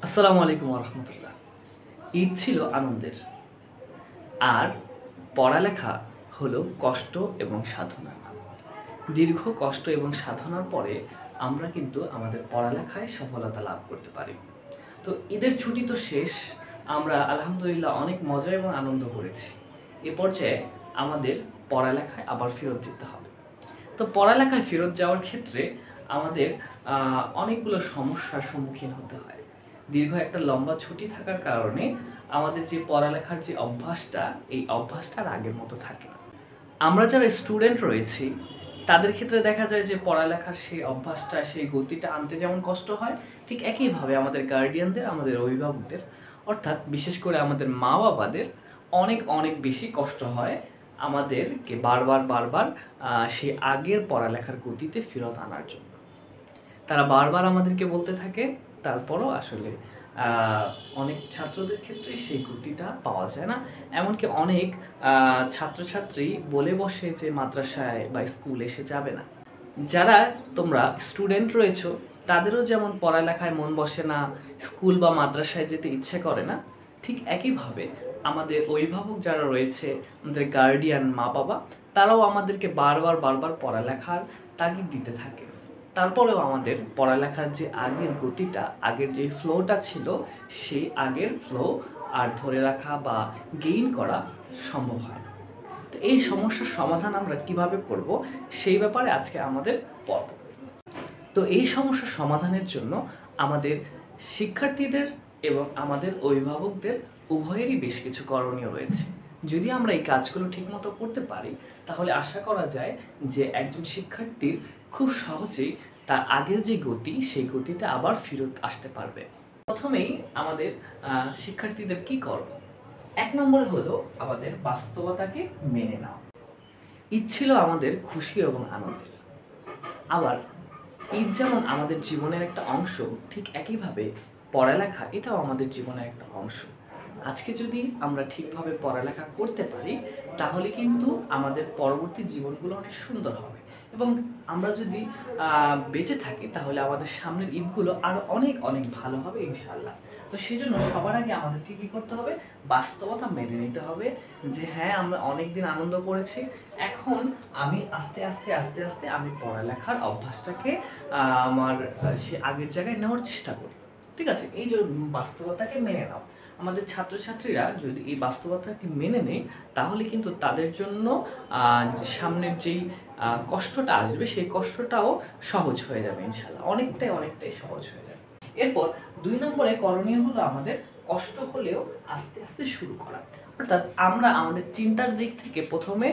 আসসালামু আলাইকুম রহমতুল্লাহ। ঈদ ছিল আনন্দের, আর পড়ালেখা হলো কষ্ট এবং সাধনার নাম। দীর্ঘ কষ্ট এবং সাধনার পরে আমরা কিন্তু আমাদের পড়ালেখায় সফলতা লাভ করতে পারি। তো ঈদের ছুটি তো শেষ, আমরা আলহামদুলিল্লাহ অনেক মজা এবং আনন্দ করেছি। এ পর্যায়ে আমাদের পড়ালেখায় আবার ফেরত যেতে হবে। তো পড়ালেখায় ফেরত যাওয়ার ক্ষেত্রে আমাদের অনেকগুলো সমস্যার সম্মুখীন হতে হয়। দীর্ঘ একটা লম্বা ছুটি থাকার কারণে আমাদের যে পড়ালেখার যে অভ্যাসটা, এই অভ্যাসটা আর আগের মতো থাকে না। আমরা যারা স্টুডেন্ট রয়েছি তাদের ক্ষেত্রে দেখা যায় যে পড়ালেখার সেই অভ্যাসটা, সেই গতিটা আনতে যেমন কষ্ট হয়, ঠিক একইভাবে আমাদের গার্ডিয়ানদের, আমাদের অভিভাবকদের, অর্থাৎ বিশেষ করে আমাদের মা বাবাদের অনেক অনেক বেশি কষ্ট হয় আমাদেরকে বারবার বারবার সেই আগের পড়ালেখার গতিতে ফেরত আনার জন্য। তারা বারবার আমাদেরকে বলতে থাকে, তারপরও আসলে অনেক ছাত্রদের ক্ষেত্রে সেই গতিটা পাওয়া যায় না। এমনকি অনেক ছাত্রছাত্রী বলে বসে যে মাদ্রাসায় বা স্কুলে এসে যাবে না। যারা তোমরা স্টুডেন্ট রয়েছো তাদেরও যেমন পড়ালেখায় মন বসে না, স্কুল বা মাদ্রাসায় যেতে ইচ্ছে করে না, ঠিক একইভাবে আমাদের অভিভাবক যারা রয়েছে, আমাদের গার্ডিয়ান মা বাবা, তারাও আমাদেরকে বারবার বারবার পড়ালেখার তাগিদ দিতে থাকে। তারপরেও আমাদের পড়ালেখার যে আগের গতিটা, আগের যে ফ্লোটা ছিল, সেই আগের ফ্লো আর ধরে রাখা বা গেইন করা সম্ভব হয় না। তো এই সমস্যার সমাধান আমরা কিভাবে করব, সেই ব্যাপারে আজকে আমাদের পর্ব। তো এই সমস্যার সমাধানের জন্য আমাদের শিক্ষার্থীদের এবং আমাদের অভিভাবকদের উভয়েরই বেশ কিছু করণীয় রয়েছে। যদি আমরা এই কাজগুলো ঠিকমতো করতে পারি, তাহলে আশা করা যায় যে একজন শিক্ষার্থীর খুব সহজেই তার আগের যে গতি, সেই গতিতে আবার ফেরত আসতে পারবে। প্রথমেই আমাদের শিক্ষার্থীদের কি করণীয়? 1 নম্বরে হলো আমাদের বাস্তবতাকে মেনে নাও। ঈদ ছিল আমাদের খুশি এবং আনন্দের। আবার ঈদ যেমন আমাদের জীবনের একটা অংশ, ঠিক একইভাবে পড়ালেখা এটাও আমাদের জীবনের একটা অংশ। আজকে যদি আমরা ঠিকভাবে পড়ালেখা করতে পারি, তাহলে কিন্তু আমাদের পরবর্তী জীবনগুলো অনেক সুন্দর হবে। এবং আমরা যদি বেঁচে থাকি, তাহলে আমাদের সামনের ঈদগুলো আরও অনেক অনেক ভালো হবে ইনশাআল্লাহ। তো সেজন্য সবার আগে আমাদেরকে কী করতে হবে? বাস্তবতা মেনে নিতে হবে যে হ্যাঁ, আমরা অনেক দিন আনন্দ করেছি, এখন আমি আস্তে আস্তে আস্তে আস্তে আমি পড়ালেখার অভ্যাসটাকে আমার সে আগের জায়গায় নেওয়ার চেষ্টা করি। ঠিক আছে? এই যে বাস্তবতাকে মেনে নাও। আমাদের ছাত্রছাত্রীরা যদি এই বাস্তবতাকে মেনে নেয়, তাহলে কিন্তু তাদের জন্য সামনের যেই কষ্টটা আসবে, সেই কষ্টটাও সহজ হয়ে যাবে ইনশাআল্লাহ। অনেকটাই অনেকটাই সহজ হয়ে যাবে। এরপর 2 নম্বরে করণীয় হলো আমাদের কষ্ট হলেও আস্তে আস্তে শুরু করা। অর্থাৎ আমরা আমাদের চিন্তার দিক থেকে প্রথমে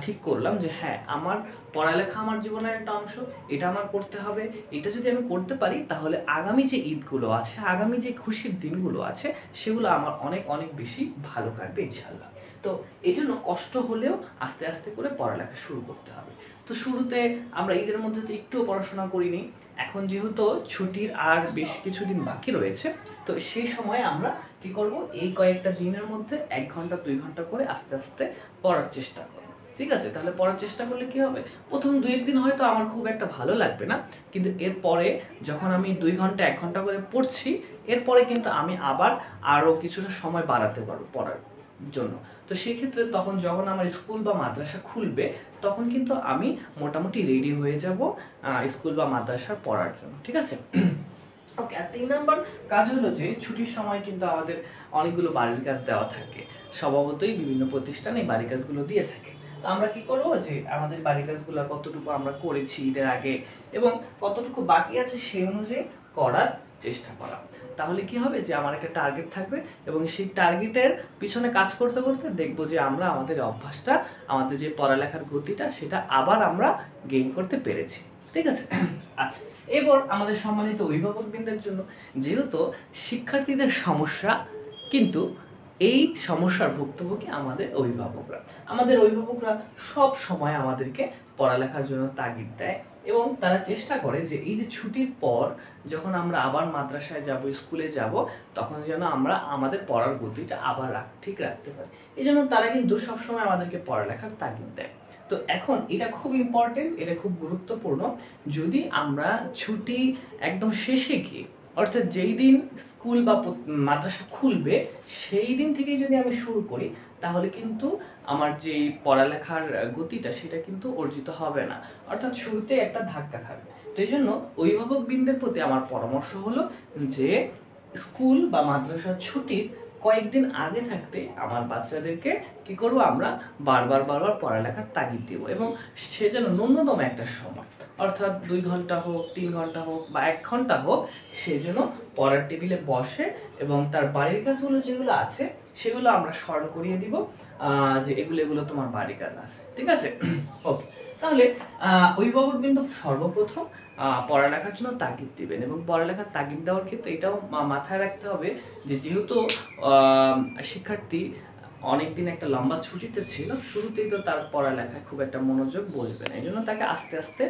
ঠিক করলাম যে হ্যাঁ, আমার পড়ালেখা আমার জীবনের একটা অংশ, এটা আমার করতে হবে। এটা যদি আমি করতে পারি, তাহলে আগামী যে ঈদগুলো আছে, আগামী যে খুশির দিনগুলো আছে, সেগুলো আমার অনেক অনেক বেশি ভালো কাটবে ইনশাআল্লাহ। তো এজন্য কষ্ট হলেও আস্তে আস্তে করে পড়ালেখা শুরু করতে হবে। তো শুরুতে আমরা ঈদের মধ্যে তো একটুও পড়াশোনা করিনি। এখন যেহেতু ছুটির আর বেশ কিছুদিন বাকি রয়েছে, তো সেই সময় আমরা কি করব? এই কয়েকটা দিনের মধ্যে 1 ঘন্টা 2 ঘন্টা করে আস্তে আস্তে পড়ার চেষ্টা করব। ঠিক আছে? তাহলে পড়ার চেষ্টা করলে কি হবে? প্রথম 2-1 দিন হয়তো আমার খুব একটা ভালো লাগবে না, কিন্তু এরপরে যখন আমি 2 ঘন্টা 1 ঘন্টা করে পড়ছি, এরপরে কিন্তু আমি আবার আরও কিছুটা সময় বাড়াতে পারবো পড়ার জন্য। তো সেক্ষেত্রে তখন যখন আমার স্কুল বা মাদ্রাসা খুলবে, তখন কিন্তু আমি মোটামুটি রেডি হয়ে যাব স্কুল বা মাদ্রাসার পড়ার জন্য। ঠিক আছে? ওকে। আর 3 নাম্বার কাজ হলো যে ছুটির সময় কিন্তু আমাদের অনেকগুলো বাড়ির কাজ দেওয়া থাকে। স্বভাবতই বিভিন্ন প্রতিষ্ঠান এই বাড়ির কাজগুলো দিয়ে থাকে। তো আমরা কি করব? যে আমাদের বাড়ির কাজগুলো কতটুকু আমরা করেছি ঈদের আগে এবং কতটুকু বাকি আছে সেই অনুযায়ী করার চেষ্টা করা। তাহলে কি হবে? যে আমার একটা টার্গেট থাকবে এবং সেই টার্গেটের পিছনে কাজ করতে করতে দেখব যে আমরা আমাদের অভ্যাসটা, আমাদের যে পড়ালেখার গতিটা, সেটা আবার আমরা গেইন করতে পেরেছি। ঠিক আছে? আচ্ছা, এবার আমাদের সম্মানিত অভিভাবকবৃন্দের জন্য, যেহেতু শিক্ষার্থীদের সমস্যা, কিন্তু এই সমস্যার ভুক্তভোগী আমাদের অভিভাবকরা। আমাদের অভিভাবকরা সব সময় আমাদেরকে পড়ালেখার জন্য তাগিদ দেয় এবং তারা চেষ্টা করে যে এই যে ছুটির পর যখন আমরা আবার মাদ্রাসায় যাব, স্কুলে যাব, তখন যেন আমরা আমাদের পড়ার গতিটা আবার ঠিক রাখতে পারি। এই জন্য তারা কিন্তু সবসময় আমাদেরকে পড়ালেখার তাগিদ দেয়। তো এখন এটা খুব ইম্পর্টেন্ট, এটা খুব গুরুত্বপূর্ণ। যদি আমরা ছুটি একদম শেষে গিয়ে অর্থাৎ যেই দিন স্কুল বা মাদ্রাসা খুলবে সেই দিন থেকেই যদি আমি শুরু করি তাহলে কিন্তু আমার যে পড়ালেখার গতিটা সেটা কিন্তু অর্জিত হবে না, অর্থাৎ শুরুতে একটা ধাক্কা খাবে। তো এই জন্য অভিভাবকবৃন্দের প্রতি আমার পরামর্শ হলো যে স্কুল বা মাদ্রাসার ছুটির কয়েকদিন আগে থাকতে আমার বাচ্চাদেরকে কি করব, আমরা বারবার পড়ালেখার তাগিদ দেব, এবং সে যেন ন্যূনতম একটা সময়, অর্থাৎ 2 ঘন্টা হোক, 3 ঘন্টা হোক বা 1 ঘন্টা হোক, সে যেন পড়ার টেবিলে বসে এবং তার বাড়ির কাজগুলো যেগুলো আছে সেগুলো আমরা স্মরণ করিয়ে দিব যে এগুলো তোমার বাড়ির কাজ আছে, ঠিক আছে? ওকে, তাহলে অভিভাবক কিন্তু সর্বপ্রথম পড়ালেখার জন্য তাগিদ দিবেন, এবং পড়ালেখার তাগিদ দেওয়ার ক্ষেত্রে এটাও মাথায় রাখতে হবে যে যেহেতু শিক্ষার্থী অনেকদিন একটা লম্বা ছুটিতে ছিল, শুরুতেই তো তার পড়ালেখায় খুব একটা মনোযোগ বসবে না, এই জন্য তাকে আস্তে আস্তে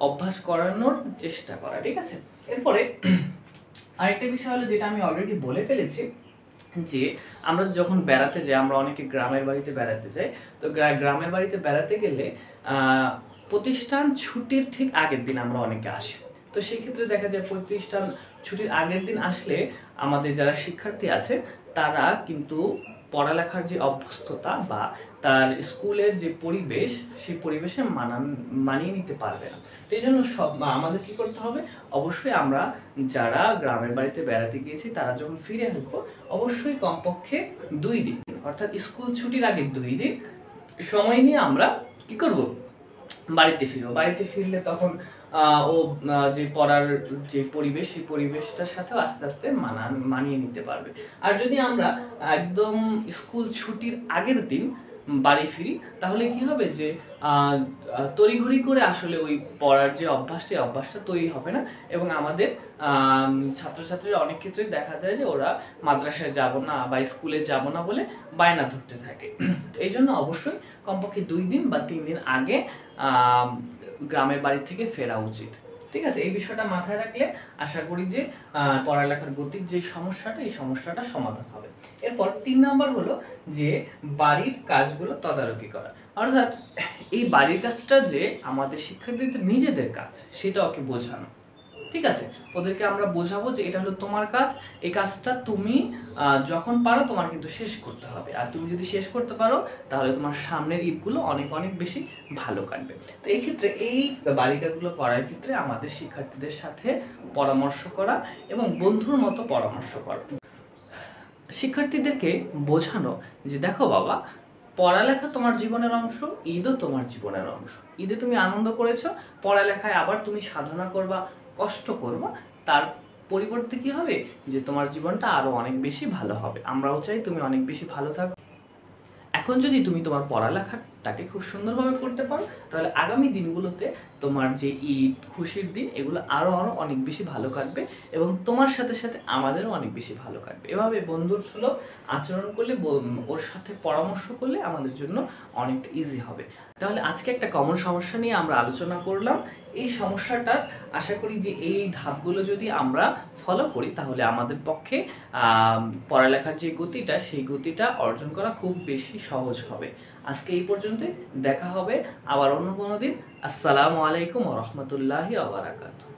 অভ্যাস করানোর চেষ্টা করা, ঠিক আছে? এরপরে আরেকটা বিষয় হলো যেটা আমি অলরেডি বলে ফেলেছি, যে আমরা যখন বেড়াতে যাই, আমরা অনেকে গ্রামের বাড়িতে বেড়াতে যাই, তো গ্রামের বাড়িতে বেড়াতে গেলে প্রতিষ্ঠান ছুটির ঠিক আগের দিন আমরা অনেকে আসি। তো সেই ক্ষেত্রে দেখা যায় প্রতিষ্ঠান ছুটির আগের দিন আসলে আমাদের যারা শিক্ষার্থী আছে তারা কিন্তু পড়ালেখার যে অভ্যস্ততা বা তার স্কুলের যে পরিবেশ, সেই পরিবেশে মানিয়ে নিতে পারবে না। তো এই জন্য আমাদের কি করতে হবে, অবশ্যই আমরা যারা গ্রামের বাড়িতে বেড়াতে গিয়েছি তারা যখন ফিরে আসবো অবশ্যই কমপক্ষে 2 দিন, অর্থাৎ স্কুল ছুটির আগে 2 দিন সময় নিয়ে আমরা কি করব, বাড়িতে ফিরবো। বাড়িতে ফিরলে তখন ও যে পড়ার যে পরিবেশ, সেই পরিবেশটার সাথেও আস্তে আস্তে মানিয়ে নিতে পারবে। আর যদি আমরা একদম স্কুল ছুটির আগের দিন বাড়ি ফিরি তাহলে কি হবে যে তড়িঘড়ি করে আসলে ওই পড়ার যে অভ্যাসটা তৈরি হবে না, এবং আমাদের ছাত্রছাত্রীরা অনেক ক্ষেত্রেই দেখা যায় যে ওরা মাদ্রাসায় যাব না বা স্কুলে যাব না বলে বায়না ধরতে থাকে। এই জন্য অবশ্যই কমপক্ষে 2 দিন বা 3 দিন আগে গ্রামের বাড়ি থেকে ফেরা উচিত, ঠিক আছে? এই বিষয়টা মাথায় রাখলে আশা করি যে পড়ালেখার গতির যে সমস্যাটা, এই সমস্যাটা সমাধান হবে। এরপর 3 নাম্বার হলো যে বাড়ির কাজগুলো তদারকি করা, অর্থাৎ এই বাড়ির কাজটা যে আমাদের শিক্ষার্থীদের নিজেদের কাজ সেটা ওকে বোঝানো, ঠিক আছে? ওদেরকে আমরা বোঝাবো যে এটা হলো তোমার কাজ, এই কাজটা তুমি যখন পারো তোমার কিন্তু শেষ করতে হবে, আর তুমি যদি শেষ করতে পারো তাহলে তোমার সামনের ঈদগুলো অনেক অনেক বেশি ভালো কাটবে। তো এই ক্ষেত্রে এই বাড়ির কাজগুলো করার ক্ষেত্রে আমাদের শিক্ষার্থীদের সাথে পরামর্শ করা এবং বন্ধুর মতো পরামর্শ করা, শিক্ষার্থীদেরকে বোঝানো যে দেখো বাবা, পড়ালেখা তোমার জীবনের অংশ, ঈদও তোমার জীবনের অংশ। ঈদে তুমি আনন্দ করেছো, পড়ালেখায় আবার তুমি সাধনা করবা, কষ্ট করবা, তার পরিবর্তে কি হবে যে তোমার জীবনটা আরো অনেক বেশি ভালো হবে। আমরাও চাই তুমি অনেক বেশি ভালো থাকো। এখন যদি তুমি তোমার পড়ালেখাটাকে খুব সুন্দরভাবে করতে পারো তাহলে আগামী দিনগুলোতে তোমার যে ঈদ, খুশির দিন, এগুলো আরো অনেক বেশি ভালো কাটবে, এবং তোমার সাথে সাথে আমাদেরও অনেক বেশি ভালো কাটবে। এভাবে বন্ধুর সুলভ আচরণ করলে, ওর সাথে পরামর্শ করলে আমাদের জন্য অনেকটা ইজি হবে। তাহলে আজকে একটা কমন সমস্যা নিয়ে আমরা আলোচনা করলাম। এই সমস্যাটার আশা করি যে এই ধাপগুলো যদি আমরা ফলো করি তাহলে আমাদের পক্ষে পড়ালেখার যে গতিটা, সেই গতিটা অর্জন করা খুব বেশি সহজ হবে। আজকে এই পর্যন্তই, দেখা হবে আবার অন্য কোনো দিন। আসসালামু আলাইকুম ওয়া রাহমাতুল্লাহি ওয়া বারাকাতুহু।